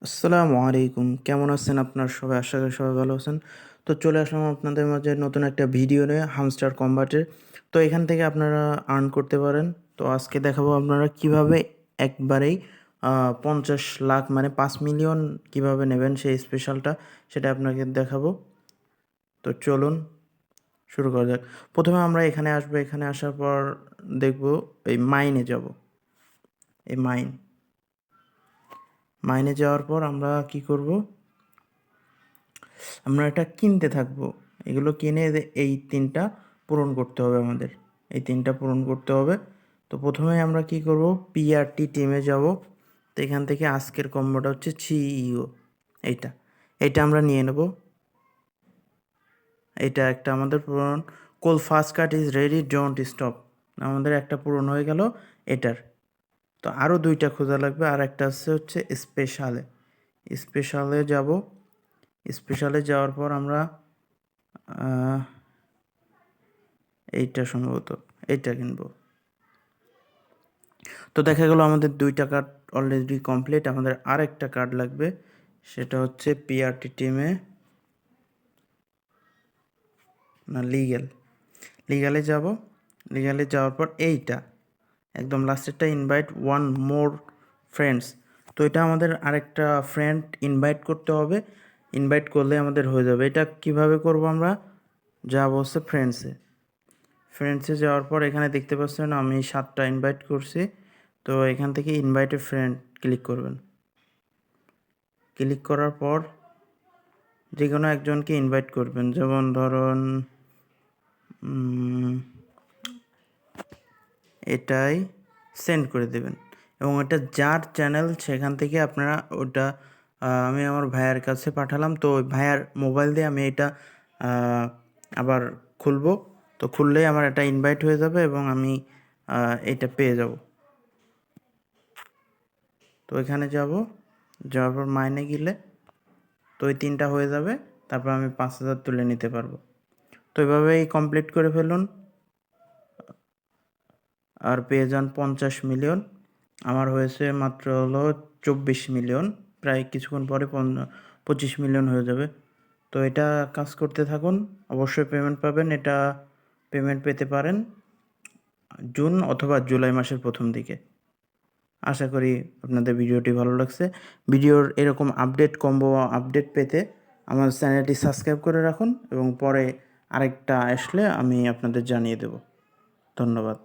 আসসালামু আলাইকুম। কেমন আছেন আপনার সবাই? আশা করি সবাই ভালো আছেন। তো চলে আসলাম আপনাদের মাঝে নতুন একটা ভিডিও নিয়ে হামস্টার কম্বাটের। তো এখান থেকে আপনারা আর্ন করতে পারেন। তো আজকে দেখাবো আপনারা কিভাবে একবারেই ৫০ লাখ মানে ৫ মিলিয়ন কিভাবে নেবেন সেই স্পেশালটা সেটা আপনাকে দেখাবো। তো চলুন শুরু করা যাক। প্রথমে আমরা এখানে আসবো, এখানে আসার পর দেখব এই মাইনে যাব। এই মাইনে যাওয়ার পর আমরা কি করব? আমরা এটা কিনতে থাকবো। এগুলো কিনে এই ৩টা পূরণ করতে হবে আমাদের। এই ৩টা পূরণ করতে হবে। তো প্রথমে আমরা কি করব? পিআরটি টিমে যাব। তো এখান থেকে আজকের কম্বোটা হচ্ছে সিইও। এইটা এইটা আমরা নিয়ে নেব। এটা একটা আমাদের পূরণ। কোল first cut is ready, don't stop. আমাদের একটা পূরণ হয়ে গেল এটার। তো আরও 2টা খোঁজা লাগবে। আর একটা হচ্ছে স্পেশালে। স্পেশালে যাব। স্পেশালে যাওয়ার পর আমরা এইটা সম্ভবত এইটা কিনবো। তো দেখা গেল আমাদের 2টা কার্ড অলরেডি কমপ্লিট। আমাদের আরেকটা কার্ড লাগবে, সেটা হচ্ছে পিআরটি টিমে না লিগ্যালে যাব। লিগ্যালে যাওয়ার পর এইটা একদম লাস্টেরটা ইনভাইট ওয়ান মোর ফ্রেন্ডস। তো এটা আমাদের আরেকটা ফ্রেন্ড ইনভাইট করতে হবে। ইনভাইট করলে আমাদের হয়ে যাবে। এটা কিভাবে করব? আমরা যাব হচ্ছে ফ্রেন্ডসে যাওয়ার পর এখানে দেখতে পাচ্ছেন আমি 7টা ইনভাইট করছি। তো এখান থেকে ইনভাইট এ ফ্রেন্ড ক্লিক করবেন। ক্লিক করার পর যে কোনো একজনকে ইনভাইট করবেন, যেমন ধরুন এটাই সেন্ড করে দেবেন এবং এটা যার চ্যানেল সেখান থেকে আপনারা ওটা আমি আমার ভাইয়ার কাছে পাঠালাম। তো ওই ভাইয়ার মোবাইল দিয়ে আমি এটা আবার খুলবো। তো খুললেই আমার এটা ইনভাইট হয়ে যাবে এবং আমি এটা পেয়ে যাব। তো এখানে যাওয়ার পর মাইনে গেলে তো ওই 3টা হয়ে যাবে। তারপর আমি 5,000 তুলে নিতে পারবো। তো এভাবেই কমপ্লিট করে ফেলুন আর পেয়ে যান 50 মিলিয়ন। আমার হয়েছে মাত্র হলো 24 মিলিয়ন। প্রায় কিছুক্ষণ পরে 25 মিলিয়ন হয়ে যাবে। তো এটা কাজ করতে থাকুন, অবশ্যই পেমেন্ট পাবেন। এটা পেমেন্ট পেতে পারেন জুন অথবা জুলাই মাসের প্রথম দিকে। আশা করি আপনাদের ভিডিওটি ভালো লাগছে। ভিডিওর এরকম কম্বো আপডেট পেতে আমার চ্যানেলটি সাবস্ক্রাইব করে রাখুন এবং পরে আরেকটা আসলে আমি আপনাদের জানিয়ে দেব। ধন্যবাদ।